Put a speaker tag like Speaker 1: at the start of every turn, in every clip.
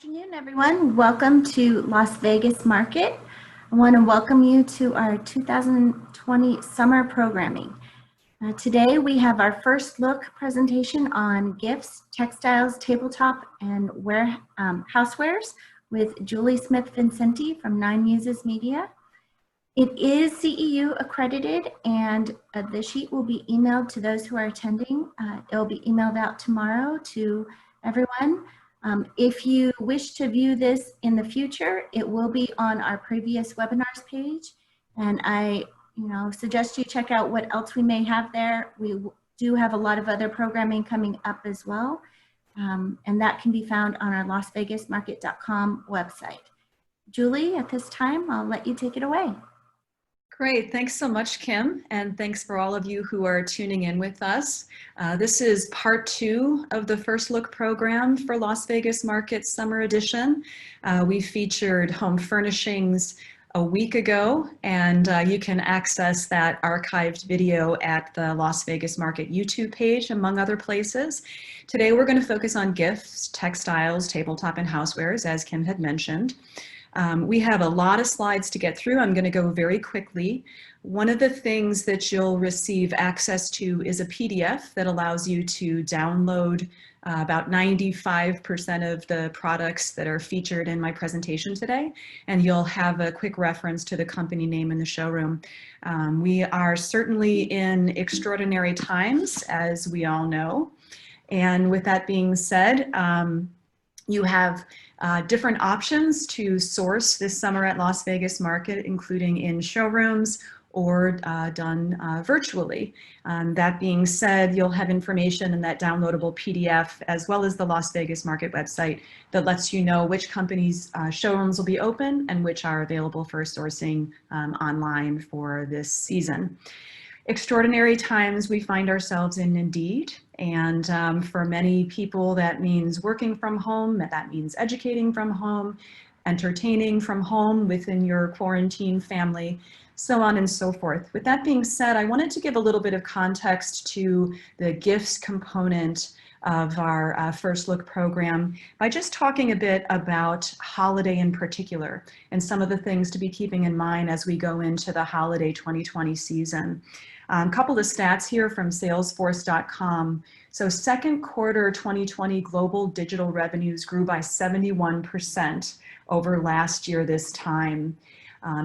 Speaker 1: Afternoon, everyone. Welcome to Las Vegas Market. I want to welcome you to our 2020 summer programming. Today we have our first look presentation on gifts, textiles, tabletop, and housewares with Julie Smith-Vincenti from Nine Muses Media. It is CEU accredited, and the sheet will be emailed to those who are attending. It will be emailed out tomorrow to everyone. If you wish to view this in the future, it will be on our previous webinars page. And I suggest you check out what else we may have there. We do have a lot of other programming coming up as well. And that can be found on our lasvegasmarket.com website. Julie, at this time, I'll let you take it away.
Speaker 2: Great, thanks so much, Kim, and thanks for all of you who are tuning in with us. This is part 2 of the First Look program for Las Vegas Market Summer Edition. We featured home furnishings a week ago, and you can access that archived video at the Las Vegas Market YouTube page, among other places. Today we're going to focus on gifts, textiles, tabletop, and housewares, as Kim had mentioned. We have a lot of slides to get through. I'm going to go very quickly. One of the things that you'll receive access to is a PDF that allows you to download about 95% of the products that are featured in my presentation today, and you'll have a quick reference to the company name in the showroom. We are certainly in extraordinary times, as we all know. And with that being said, you have different options to source this summer at Las Vegas Market, including in showrooms or done virtually. That being said, you'll have information in that downloadable PDF as well as the Las Vegas Market website that lets you know which companies' showrooms will be open and which are available for sourcing online for this season. Extraordinary times we find ourselves in indeed, and for many people that means working from home, that means educating from home, entertaining from home within your quarantine family, so on and so forth. With that being said, I wanted to give a little bit of context to the gifts component of our First Look program by just talking a bit about holiday in particular and some of the things to be keeping in mind as we go into the holiday 2020 season. A couple of stats here from Salesforce.com. So second quarter 2020 global digital revenues grew by 71% over last year this time.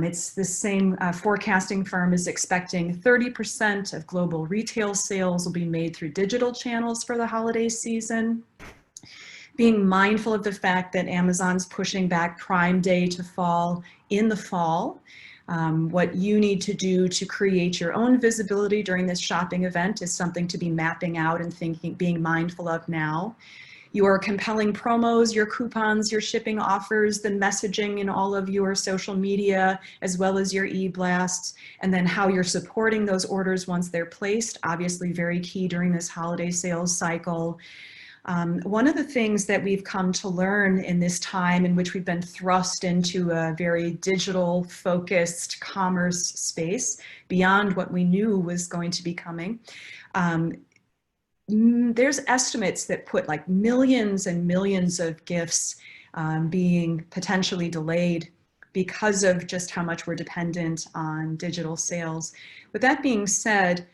Speaker 2: It's the same forecasting firm is expecting 30% of global retail sales will be made through digital channels for the holiday season. Being mindful of the fact that Amazon's pushing back Prime Day to fall in the fall. What you need to do to create your own visibility during this shopping event is something to be mapping out and being mindful of now. Your compelling promos, your coupons, your shipping offers, the messaging in all of your social media, as well as your e-blasts, and then how you're supporting those orders once they're placed, obviously very key during this holiday sales cycle. One of the things that we've come to learn in this time in which we've been thrust into a very digital focused commerce space beyond what we knew was going to be coming, there's estimates that put like millions and millions of gifts being potentially delayed because of just how much we're dependent on digital sales. With that being said,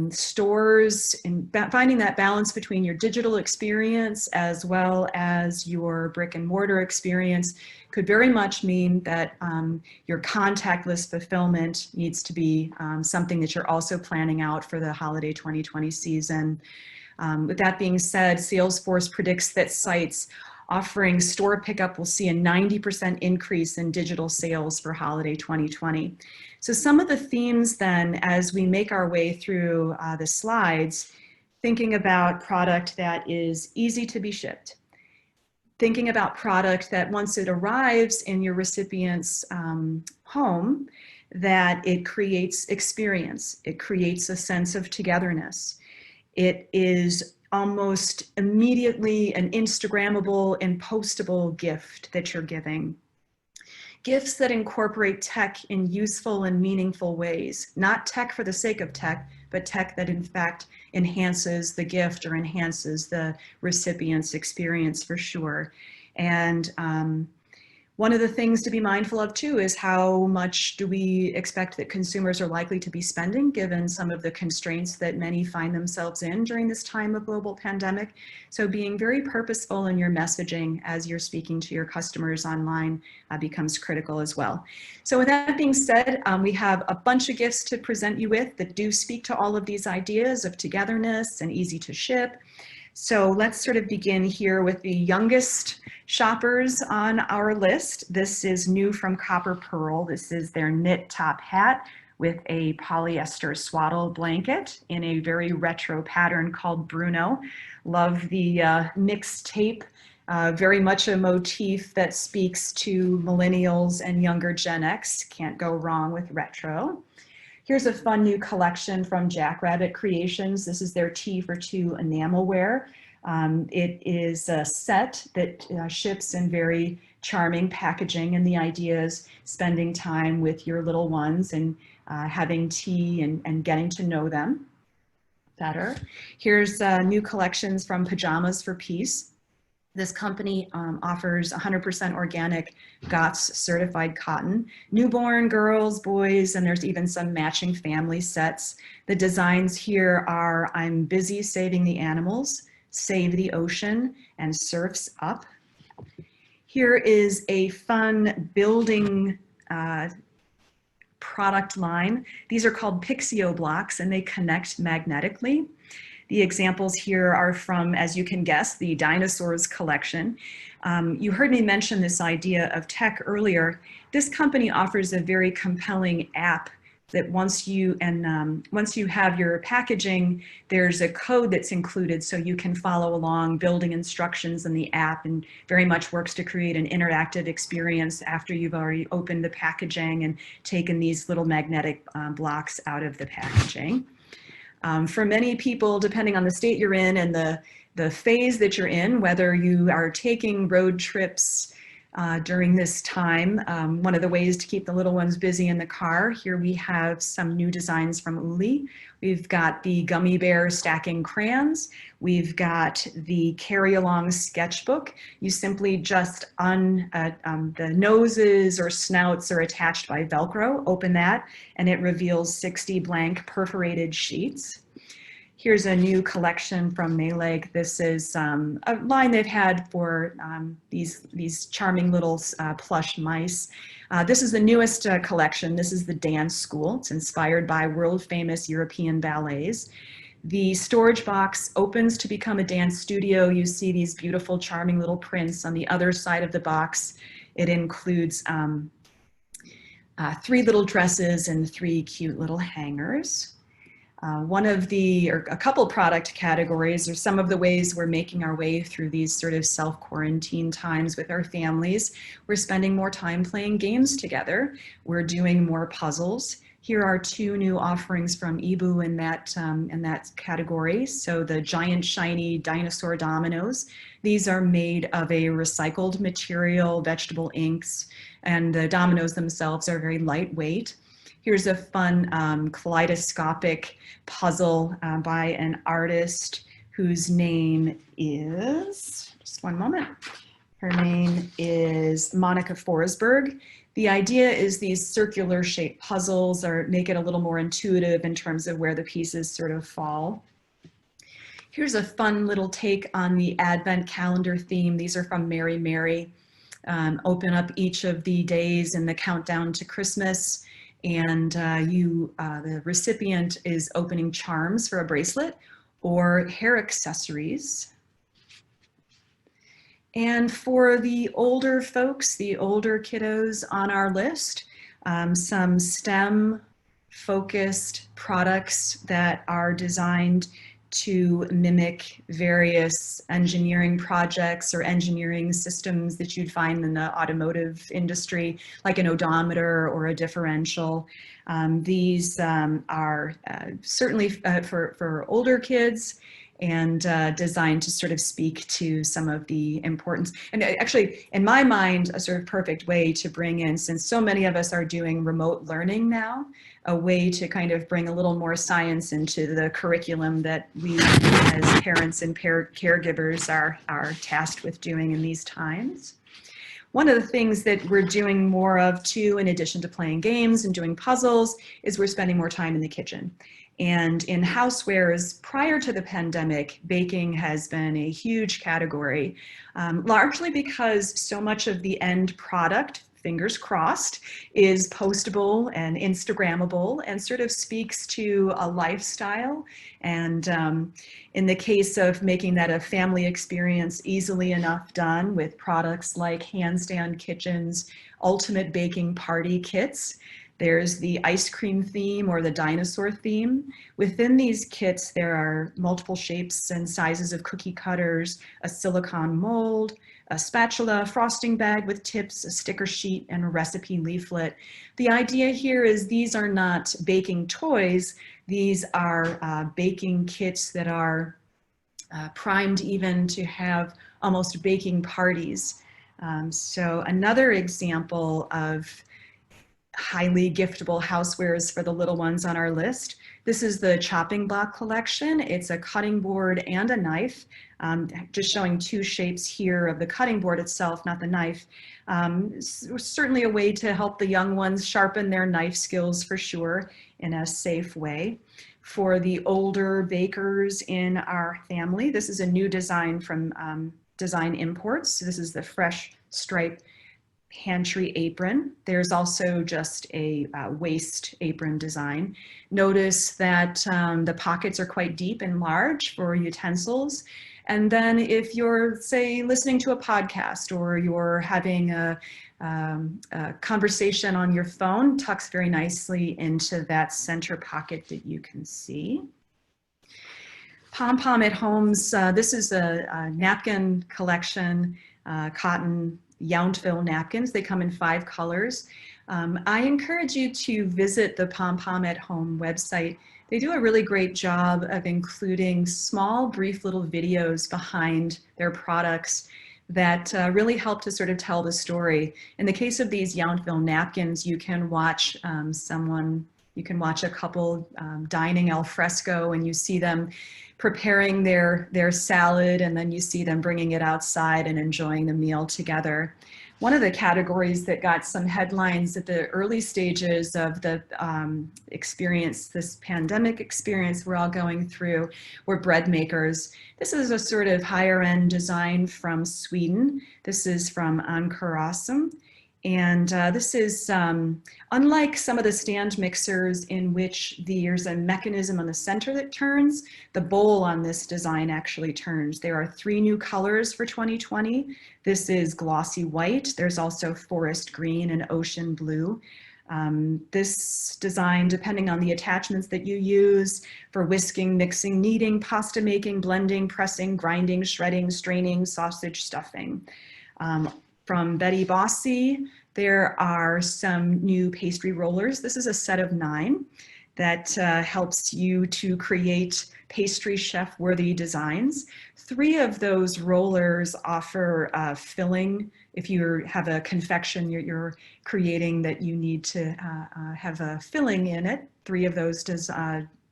Speaker 2: stores and finding that balance between your digital experience as well as your brick and mortar experience could very much mean that your contactless fulfillment needs to be something that you're also planning out for the holiday 2020 season. With that being said, Salesforce predicts that sites offering store pickup will see a 90% increase in digital sales for holiday 2020. So some of the themes then, as we make our way through the slides, thinking about product that is easy to be shipped, thinking about product that once it arrives in your recipient's home, that it creates experience, it creates a sense of togetherness. It is almost immediately an Instagrammable and postable gift that you're giving. Gifts that incorporate tech in useful and meaningful ways, not tech for the sake of tech, but tech that in fact enhances the gift or enhances the recipient's experience for sure. And one of the things to be mindful of too is how much do we expect that consumers are likely to be spending given some of the constraints that many find themselves in during this time of global pandemic. So being very purposeful in your messaging as you're speaking to your customers online becomes critical as well. So with that being said, we have a bunch of gifts to present you with that do speak to all of these ideas of togetherness and easy to ship. So let's sort of begin here with the youngest shoppers on our list. This is new from Copper Pearl. This is their knit top hat with a polyester swaddle blanket in a very retro pattern called Bruno. Love the mixed tape, very much a motif that speaks to millennials and younger Gen X. Can't go wrong with retro. Here's a fun new collection from Jackrabbit Creations. This is their Tea for Two enamelware. It is a set that ships in very charming packaging, and the idea is spending time with your little ones and having tea and getting to know them better. Here's new collections from Pajamas for Peace. This company offers 100% organic GOTS certified cotton, newborn girls, boys, and there's even some matching family sets. The designs here are I'm busy saving the animals, save the ocean, and surfs up. Here is a fun building product line. These are called Pixio blocks and they connect magnetically. The examples here are from, as you can guess, the Dinosaurs collection. You heard me mention this idea of tech earlier. This company offers a very compelling app that once you have your packaging, there's a code that's included so you can follow along building instructions in the app, and very much works to create an interactive experience after you've already opened the packaging and taken these little magnetic blocks out of the packaging. For many people, depending on the state you're in and the phase that you're in, whether you are taking road trips during this time, one of the ways to keep the little ones busy in the car, here we have some new designs from Uli. We've got the Gummy Bear stacking crayons. We've got the carry-along sketchbook. You simply just the noses or snouts are attached by Velcro. Open that and it reveals 60 blank perforated sheets. Here's a new collection from Meleg. This is a line they've had for these charming little plush mice. This is the newest collection. This is the Dance School. It's inspired by world famous European ballets. The storage box opens to become a dance studio. You see these beautiful, charming little prints. On the other side of the box, it includes 3 little dresses and 3 cute little hangers. A couple product categories are some of the ways we're making our way through these sort of self-quarantine times with our families. We're spending more time playing games together. We're doing more puzzles. Here are 2 new offerings from Ibu in that category. So the giant shiny dinosaur dominoes. These are made of a recycled material, vegetable inks, and the dominoes themselves are very lightweight. Here's a fun kaleidoscopic puzzle by an artist whose name is, just one moment, her name is Monica Forsberg. The idea is these circular shaped puzzles make it a little more intuitive in terms of where the pieces sort of fall. Here's a fun little take on the Advent calendar theme. These are from Mary Mary. Open up each of the days in the countdown to Christmas, and the recipient is opening charms for a bracelet or hair accessories. And for the older folks, the older kiddos on our list, some STEM focused products that are designed to mimic various engineering projects or engineering systems that you'd find in the automotive industry, like an odometer or a differential. These are certainly for older kids, and designed to sort of speak to some of the importance. And actually, in my mind, a sort of perfect way to bring in, since so many of us are doing remote learning now, a way to kind of bring a little more science into the curriculum that we as parents and caregivers are tasked with doing in these times. One of the things that we're doing more of too, in addition to playing games and doing puzzles, is we're spending more time in the kitchen. And in Housewares, prior to the pandemic, baking has been a huge category, largely because so much of the end product, fingers crossed, is postable and Instagrammable and sort of speaks to a lifestyle. And in the case of making that a family experience, easily enough done with products like Handstand kitchens, ultimate baking party kits. There's the ice cream theme or the dinosaur theme. Within these kits, there are multiple shapes and sizes of cookie cutters, a silicone mold, a spatula, frosting bag with tips, a sticker sheet, and a recipe leaflet. The idea here is these are not baking toys. These are baking kits that are primed even to have almost baking parties. So another example of highly giftable housewares for the little ones on our list. This is the chopping block collection. It's a cutting board and a knife, just showing two shapes here of the cutting board itself, not the knife. Certainly a way to help the young ones sharpen their knife skills for sure in a safe way. For the older bakers in our family, this is a new design from Design Imports. So this is the fresh stripe pantry apron. There's also just a waist apron design. Notice that the pockets are quite deep and large for utensils. And then if you're, say, listening to a podcast or you're having a conversation on your phone, tucks very nicely into that center pocket that you can see. Pom Pom at Home's, this is a napkin collection, cotton Yountville napkins. They come in 5 colors. I encourage you to visit the Pom Pom at Home website. They do a really great job of including small, brief little videos behind their products that really help to sort of tell the story. In the case of these Yountville napkins, you can watch a couple dining al fresco, and you see them preparing their salad, and then you see them bringing it outside and enjoying the meal together. One of the categories that got some headlines at the early stages of the experience, this pandemic experience we're all going through, were bread makers. This is a sort of higher end design from Sweden. This is from Ankarasum. And this is, unlike some of the stand mixers in which there's a mechanism on the center that turns, the bowl on this design actually turns. There are 3 new colors for 2020. This is glossy white. There's also forest green and ocean blue. This design, depending on the attachments that you use for whisking, mixing, kneading, pasta making, blending, pressing, grinding, shredding, straining, sausage stuffing. From Betty Bossy, there are some new pastry rollers. This is a set of 9 that helps you to create pastry chef-worthy designs. 3 of those rollers offer filling. If you have a confection you're creating that you need to have a filling in it, 3 of those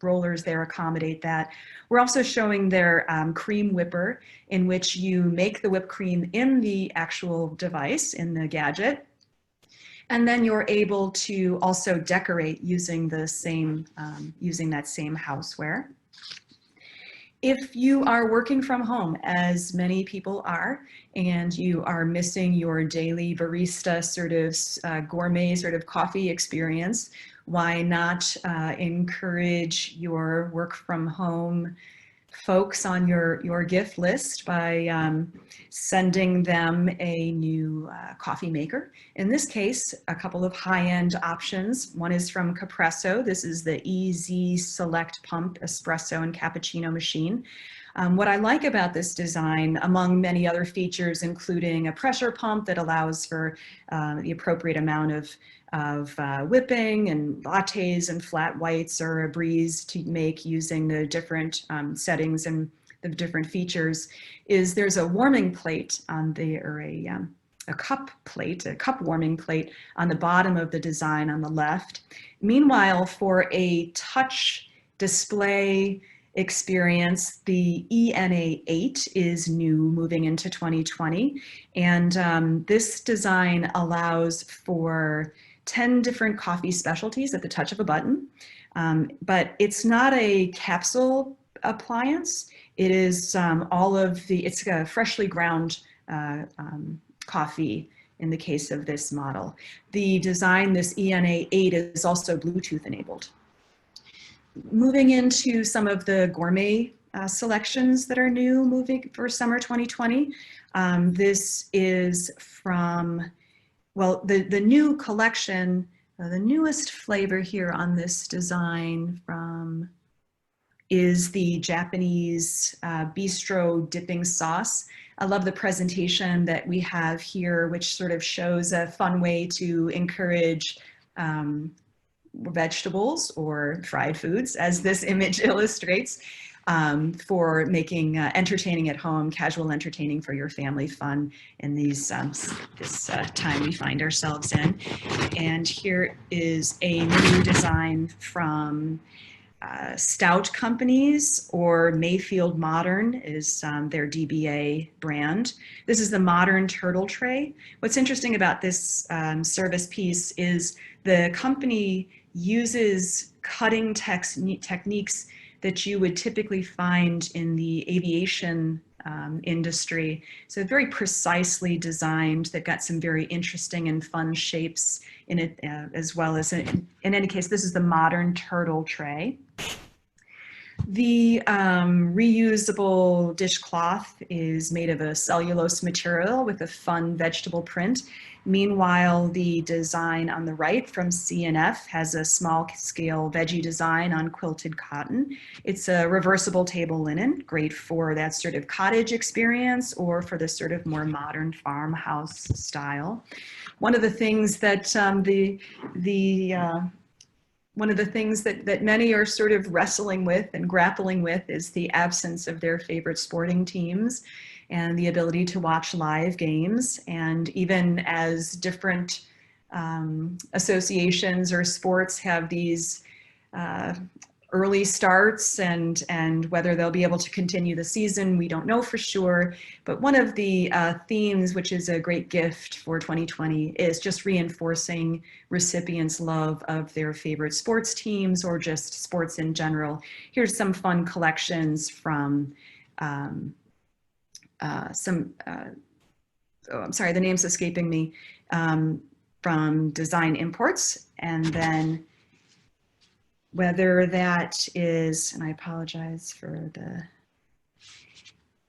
Speaker 2: rollers there accommodate that. We're also showing their cream whipper, in which you make the whipped cream in the actual device, in the gadget, and then you're able to also decorate using the same, using that same houseware. If you are working from home, as many people are, and you are missing your daily barista sort of gourmet sort of coffee experience, why not encourage your work from home folks on your gift list by sending them a new coffee maker. In this case, a couple of high-end options. One is from Capresso. This is the EZ Select Pump Espresso and Cappuccino machine. What I like about this design, among many other features, including a pressure pump that allows for the appropriate amount of whipping and lattes and flat whites, or a breeze to make using the different settings and the different features, is there's a warming plate on the, or a cup plate, a cup warming plate on the bottom of the design on the left. Meanwhile, for a touch display experience, the ENA8 is new moving into 2020. And this design allows for 10 different coffee specialties at the touch of a button. But it's not a capsule appliance. It is it's a freshly ground coffee in the case of this model. The design, this ENA8, is also Bluetooth enabled. Moving into some of the gourmet selections that are new moving for summer 2020. This is from, well, the new collection, the newest flavor here on this design is the Japanese Bistro dipping sauce. I love the presentation that we have here, which sort of shows a fun way to encourage vegetables or fried foods, as this image illustrates, for making entertaining at home, casual entertaining for your family, fun in this time we find ourselves in. And here is a new design from Stout Companies, or Mayfield Modern is their DBA brand. This is the modern turtle tray. What's interesting about this service piece is the company uses cutting techniques that you would typically find in the aviation industry. So very precisely designed. They've got some very interesting and fun shapes in it, as well as, in any case, this is the modern turtle tray. The reusable dishcloth is made of a cellulose material with a fun vegetable print. Meanwhile, the design on the right from C&F has a small scale veggie design on quilted cotton. It's a reversible table linen, great for that sort of cottage experience or for the sort of more modern farmhouse style. One of the things that one of the things that many are sort of wrestling with and grappling with is the absence of their favorite sporting teams and the ability to watch live games. And even as different associations or sports have these early starts, and whether they'll be able to continue the season, we don't know for sure. But one of the themes, which is a great gift for 2020, is just reinforcing recipients' love of their favorite sports teams or just sports in general. Here's some fun collections from oh, I'm sorry, the name's escaping me, from Design Imports, and then whether that is, and I apologize for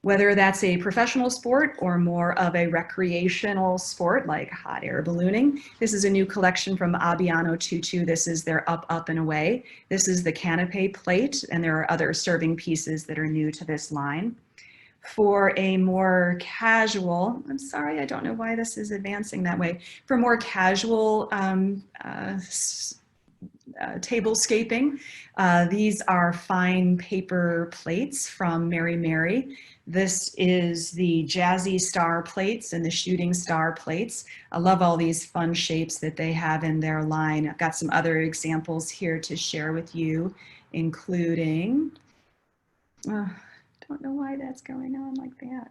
Speaker 2: whether that's a professional sport or more of a recreational sport like hot air ballooning. This is a new collection from Abbiano Tutu. This is their Up, Up and Away. This is the canapé plate, and there are other serving pieces that are new to this line. For a more casual, I'm sorry, I don't know why this is advancing that way. For more casual tablescaping, these are fine paper plates from Mary Mary. This is the Jazzy Star plates and the Shooting Star plates. I love all these fun shapes that they have in their line. I've got some other examples here to share with you, including, don't know why that's going on like that.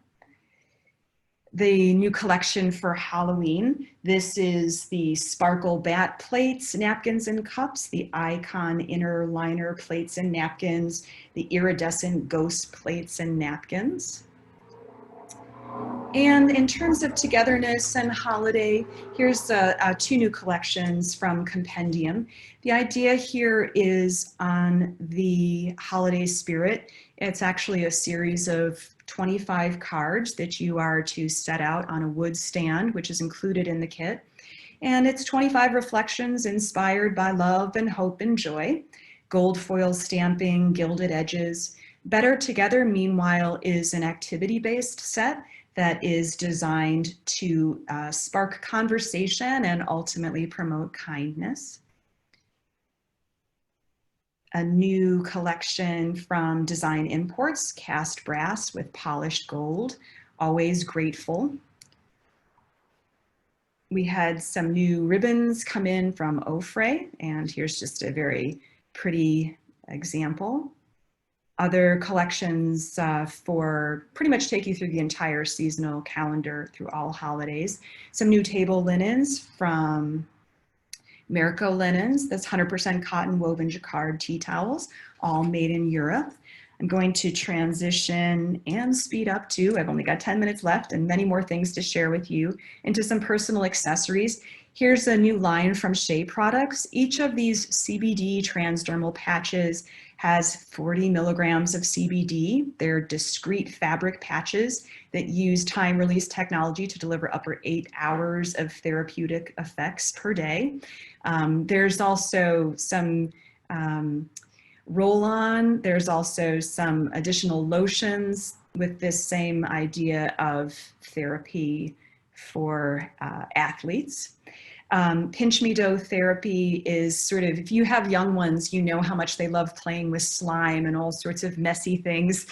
Speaker 2: The new collection for Halloween. This is the Sparkle Bat plates, napkins, and cups, the Icon Inner Liner plates and napkins, the Iridescent Ghost plates and napkins. And in terms of togetherness and holiday, here's two new collections from Compendium. The idea here is on the holiday spirit. It's actually a series of 25 cards that you are to set out on a wood stand, which is included in the kit. And it's 25 reflections inspired by love and hope and joy. Gold foil stamping, gilded edges. Better Together, meanwhile, is an activity-based set that is designed to spark conversation and ultimately promote kindness. a new collection from Design Imports, cast brass with polished gold, always grateful. We had some new ribbons come in from Ofre, and here's just a very pretty example. Other collections for pretty much take you through the entire seasonal calendar through all holidays. Some new table linens from Miraco Linens, that's 100% cotton woven jacquard tea towels, all made in Europe. I'm going to transition and speed up to, I've only got 10 minutes left and many more things to share with you, into some personal accessories. Here's a new line from Shea Products. Each of these CBD transdermal patches has 40 milligrams of CBD. They're discrete fabric patches that use time-release technology to deliver up to 8 hours of therapeutic effects per day. There's also some roll-on. There's also some additional lotions with this same idea of therapy for athletes. Pinch Me Dough therapy is sort of, if you have young ones, you know how much they love playing with slime and all sorts of messy things.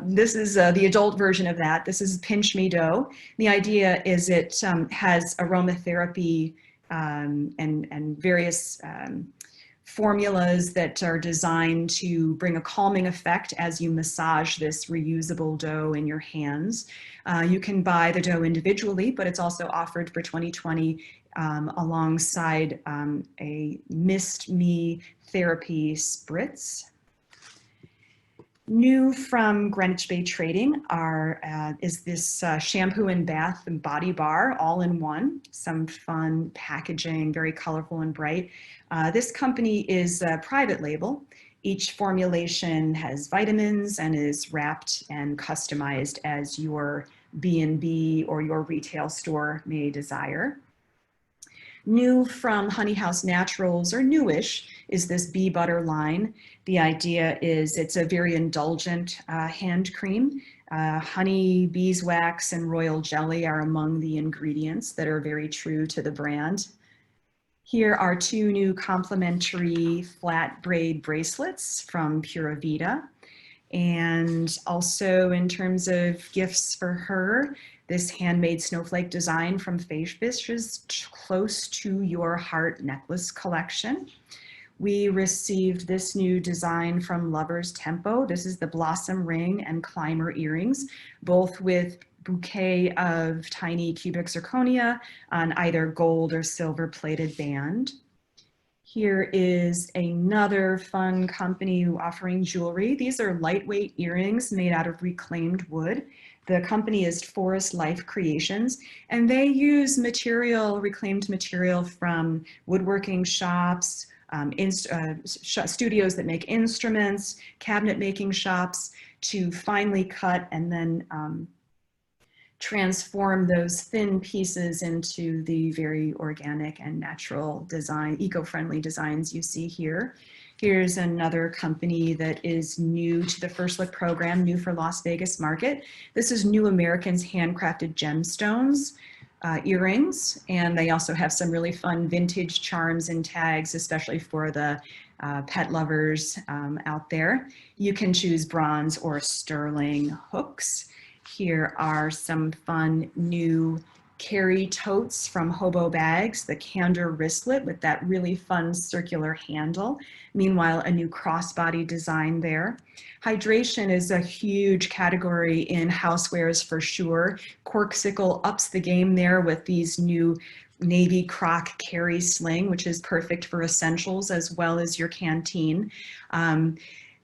Speaker 2: This is the adult version of that. This is Pinch Me Dough. The idea is it has aromatherapy and various formulas that are designed to bring a calming effect as you massage this reusable dough in your hands. You can buy the dough individually, but it's also offered for 2020 alongside a Mist Me therapy spritz. New from Greenwich Bay Trading is this shampoo and bath and body bar all in one. Some fun packaging, very colorful and bright. This company is a private label. Each formulation has vitamins and is wrapped and customized as your B&B or your retail store may desire. New from Honey House Naturals, or newish, is this bee butter line. The idea is it's a very indulgent hand cream. Honey, beeswax, and royal jelly are among the ingredients that are very true to the brand. Here are two new complimentary flat braid bracelets from Pura Vida. And also in terms of gifts for her, this handmade snowflake design from Fish's Close to Your Heart necklace collection. We received this new design from Lover's Tempo. This is the blossom ring and climber earrings, both with bouquet of tiny cubic zirconia on either gold or silver plated band. Here is another fun company offering jewelry. These are lightweight earrings made out of reclaimed wood. The company is Forest Life Creations, and they use reclaimed material from woodworking shops, studios that make instruments, cabinet making shops, to finely cut and then transform those thin pieces into the very organic and natural design, eco-friendly designs you see here. Here's another company that is new to the First Look program, new for Las Vegas market. This is New American's Handcrafted Gemstones earrings, and they also have some really fun vintage charms and tags, especially for the pet lovers out there. You can choose bronze or sterling hooks. Here are some fun new carry totes from Hobo Bags, the Candor wristlet with that really fun circular handle. Meanwhile, a new crossbody design there. Hydration is a huge category in housewares for sure. Corksicle ups the game there with these new navy croc carry sling, which is perfect for essentials as well as your canteen.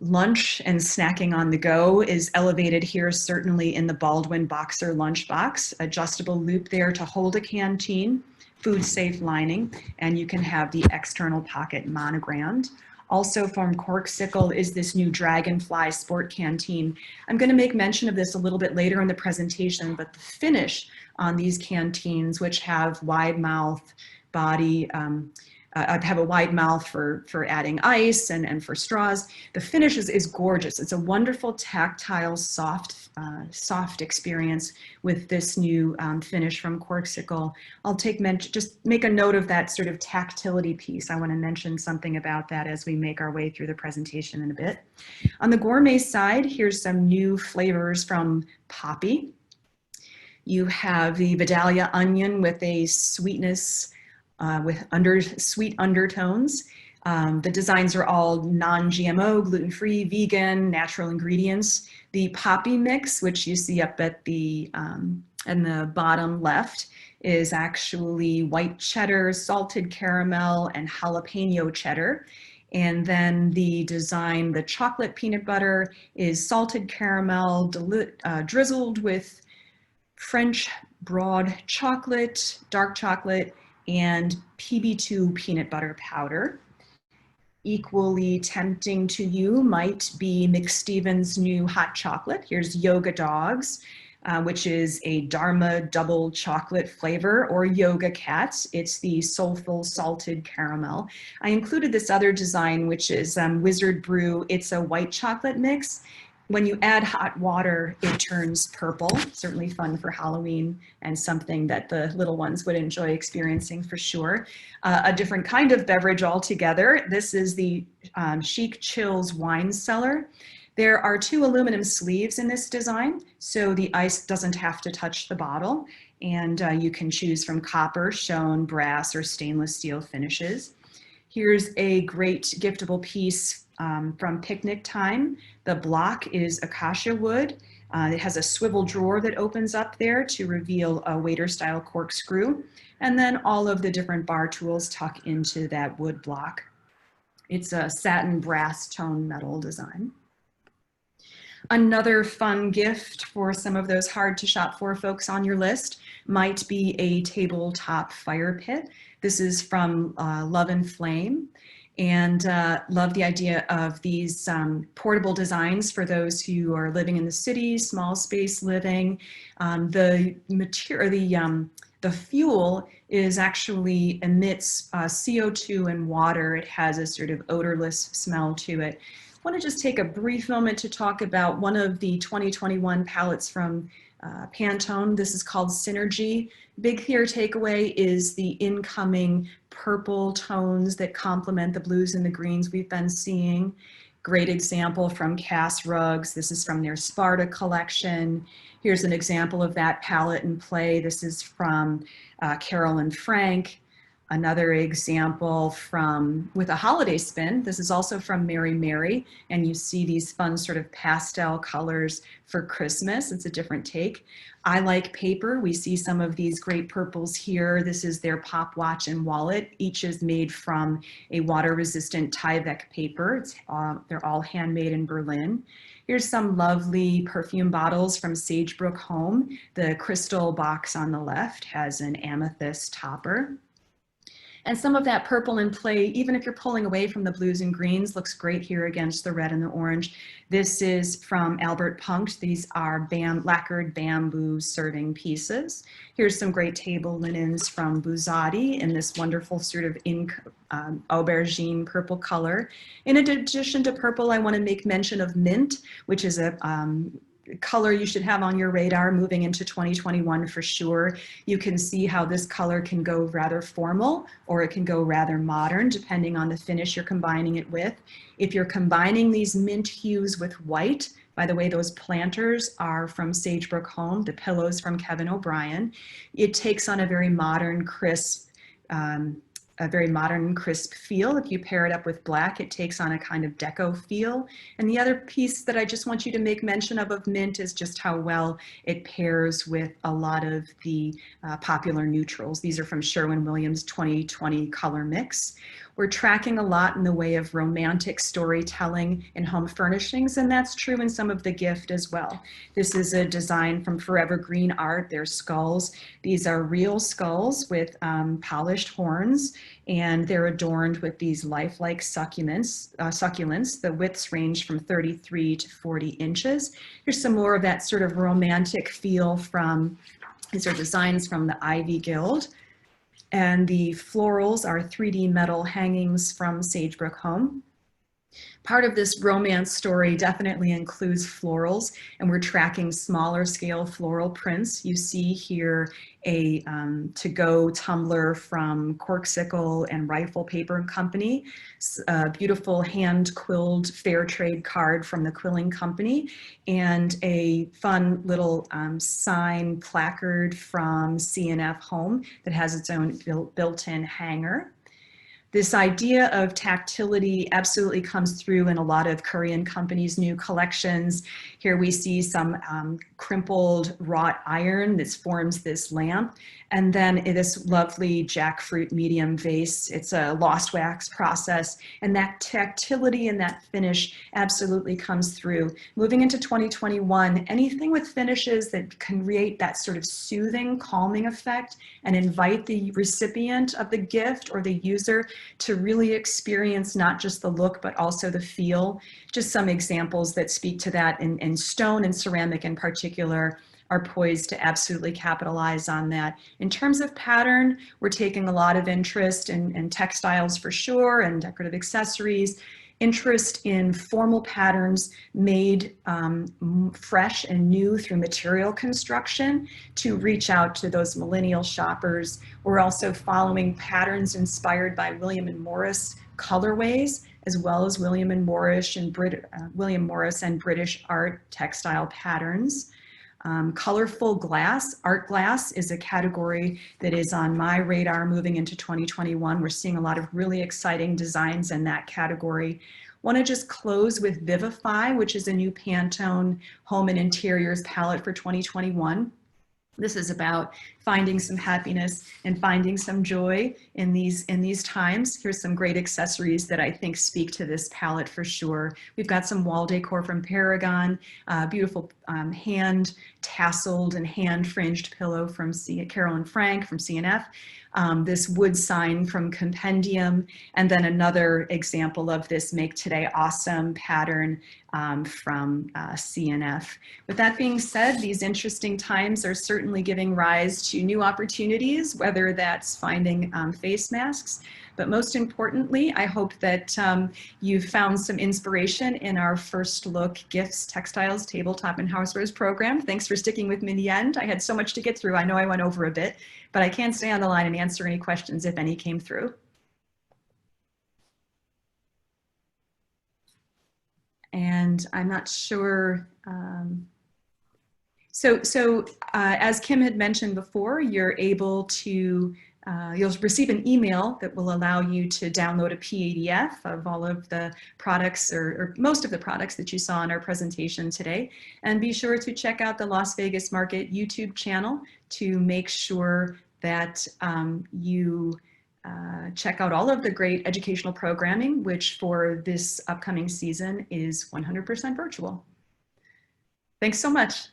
Speaker 2: Lunch and snacking on the go is elevated here, certainly in the Baldwin Boxer lunchbox. Adjustable loop there to hold a canteen, food safe lining, and you can have the external pocket monogrammed. Also from Corksicle is this new Dragonfly Sport Canteen. I'm going to make mention of this a little bit later in the presentation, but the finish on these canteens, which have wide mouth body have a wide mouth for adding ice and for straws. The finish is gorgeous. It's a wonderful tactile, soft experience with this new finish from Corkcicle. I'll just make a note of that sort of tactility piece. I want to mention something about that as we make our way through the presentation in a bit. On the gourmet side, here's some new flavors from Poppy. You have the Vidalia onion with a sweetness, with sweet undertones. The designs are all non-GMO, gluten-free, vegan, natural ingredients. The Poppy mix, which you see up at the in the bottom left, is actually white cheddar, salted caramel, and jalapeno cheddar. And then the design, the chocolate peanut butter, is salted caramel drizzled with French broad chocolate, dark chocolate, and PB2 peanut butter powder. Equally tempting to you might be McSteven's new hot chocolate. Here's Yoga Dogs, which is a Dharma double chocolate flavor, or Yoga Cats. It's the soulful salted caramel. I included this other design, which is Wizard Brew. It's a white chocolate mix. When you add hot water, it turns purple. Certainly fun for Halloween and something that the little ones would enjoy experiencing for sure. A different kind of beverage altogether. This is the Chic Chills Wine Cellar. There are 2 aluminum sleeves in this design, so the ice doesn't have to touch the bottle, and you can choose from copper, stone, brass, or stainless steel finishes. Here's a great giftable piece from Picnic Time. The block is acacia wood. It has a swivel drawer that opens up there to reveal a waiter-style corkscrew, and then all of the different bar tools tuck into that wood block. It's a satin brass tone metal design. Another fun gift for some of those hard to shop for folks on your list might be a tabletop fire pit. This is from Love and Flame, and love the idea of these portable designs for those who are living in the city, small space living. The material, the fuel is actually emits CO2 and water. It has a sort of odorless smell to it. I want to just take a brief moment to talk about one of the 2021 palettes from Pantone. This is called Synergy. Big here takeaway is the incoming purple tones that complement the blues and the greens we've been seeing. Great example from Cass Rugs. This is from their Sparta collection. Here's an example of that palette in play. This is from Carol and Frank. Another example from, with a holiday spin, this is also from Mary Mary, and you see these fun sort of pastel colors for Christmas. It's a different take. I Like Paper. We see some of these great purples here. This is their Pop Watch and Wallet. Each is made from a water-resistant Tyvek paper. They're all handmade in Berlin. Here's some lovely perfume bottles from Sagebrook Home. The crystal box on the left has an amethyst topper. And some of that purple in play, even if you're pulling away from the blues and greens, looks great here against the red and the orange. This is from Albert Punkt. These are lacquered bamboo serving pieces. Here's some great table linens from Buzzati in this wonderful sort of aubergine purple color. In addition to purple, I want to make mention of mint, which is a color you should have on your radar moving into 2021 for sure. You can see how this color can go rather formal or it can go rather modern depending on the finish you're combining it with. If you're combining these mint hues with white, by the way, those planters are from Sagebrook Home, the pillows from Kevin O'Brien, it takes on a very modern, crisp feel. If you pair it up with black, it takes on a kind of deco feel. And the other piece that I just want you to make mention of mint is just how well it pairs with a lot of the popular neutrals. These are from Sherwin-Williams 2020 color mix. We're tracking a lot in the way of romantic storytelling in home furnishings, and that's true in some of the gift as well. This is a design from Forever Green Art. They're skulls. These are real skulls with polished horns, and they're adorned with these lifelike succulents. The widths range from 33 to 40 inches. Here's some more of that sort of romantic feel from, these are designs from the Ivy Guild. And the florals are 3D metal hangings from Sagebrook Home. Part of this romance story definitely includes florals, and we're tracking smaller scale floral prints. You see here a to-go tumbler from Corksicle and Rifle Paper Company, a beautiful hand-quilled fair trade card from the Quilling Company, and a fun little sign placard from C&F Home that has its own built-in hanger. This idea of tactility absolutely comes through in a lot of Korean companies' new collections. Here we see some crimpled wrought iron that forms this lamp, and then this lovely jackfruit medium vase. It's a lost wax process, and that tactility and that finish absolutely comes through. Moving into 2021, anything with finishes that can create that sort of soothing, calming effect and invite the recipient of the gift or the user to really experience not just the look, but also the feel. Just some examples that speak to that in stone and ceramic in particular are poised to absolutely capitalize on that. In terms of pattern, we're taking a lot of interest in textiles for sure, and decorative accessories, interest in formal patterns made fresh and new through material construction to reach out to those millennial shoppers. We're also following patterns inspired by William and Morris colorways, as well as William and Morris and British art textile patterns. Colorful glass, art glass is a category that is on my radar moving into 2021. We're seeing a lot of really exciting designs in that category. Want to just close with Vivify, which is a new Pantone home and interiors palette for 2021. This is about finding some happiness and finding some joy in these times. Here's some great accessories that I think speak to this palette for sure. We've got some wall decor from Paragon, beautiful hand tasseled and hand fringed pillow from Carol and Frank from C&F. This wood sign from Compendium, and then another example of this Make Today Awesome pattern from C&F. With that being said, these interesting times are certainly giving rise to new opportunities, whether that's finding face masks, but most importantly, I hope that you've found some inspiration in our first look gifts, textiles, tabletop, and housewares program. Thanks for sticking with me in the end. I had so much to get through. I know I went over a bit, but I can stay on the line and answer any questions if any came through. And I'm not sure. As Kim had mentioned before, you're able to, you'll receive an email that will allow you to download a PDF of all of the products or most of the products that you saw in our presentation today. And be sure to check out the Las Vegas Market YouTube channel to make sure that you check out all of the great educational programming, which for this upcoming season is 100% virtual. Thanks so much.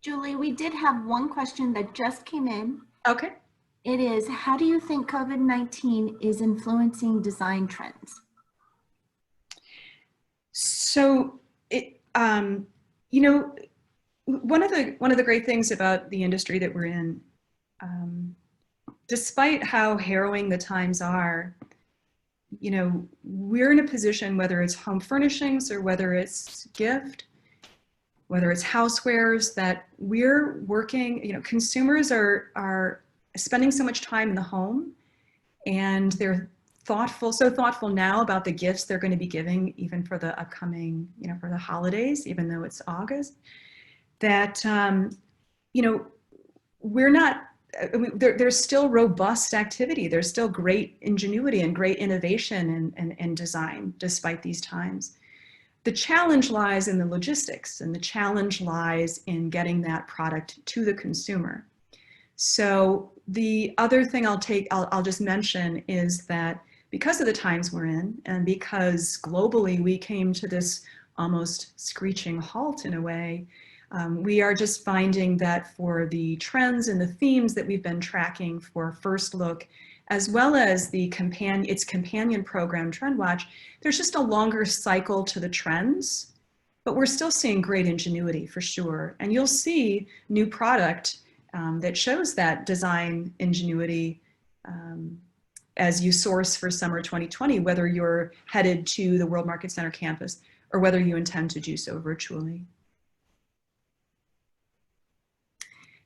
Speaker 1: Julie, we did have one question that just came in.
Speaker 2: Okay.
Speaker 1: It is, how do you think COVID-19 is influencing design trends?
Speaker 2: So, you know, one of the great things about the industry that we're in, despite how harrowing the times are, you know, we're in a position, whether it's home furnishings or whether it's gift, whether it's housewares, that we're working, you know, consumers are spending so much time in the home, and they're so thoughtful now about the gifts they're going to be giving, even for the upcoming, you know, for the holidays, even though it's August, that, you know, we're not, there's still robust activity. There's still great ingenuity and great innovation and design despite these times. The challenge lies in the logistics, and the challenge lies in getting that product to the consumer. So the other thing I'll just mention is that because of the times we're in, and because globally we came to this almost screeching halt in a way, we are just finding that for the trends and the themes that we've been tracking for First Look, as well as its companion program, Trend Watch, there's just a longer cycle to the trends, but we're still seeing great ingenuity for sure. And you'll see new product that shows that design ingenuity as you source for summer 2020, whether you're headed to the World Market Center campus or whether you intend to do so virtually.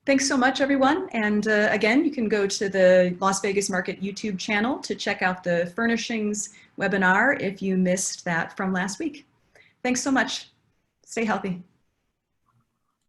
Speaker 2: Thanks so much, everyone. And again, you can go to the Las Vegas Market YouTube channel to check out the furnishings webinar if you missed that from last week. Thanks so much. Stay healthy.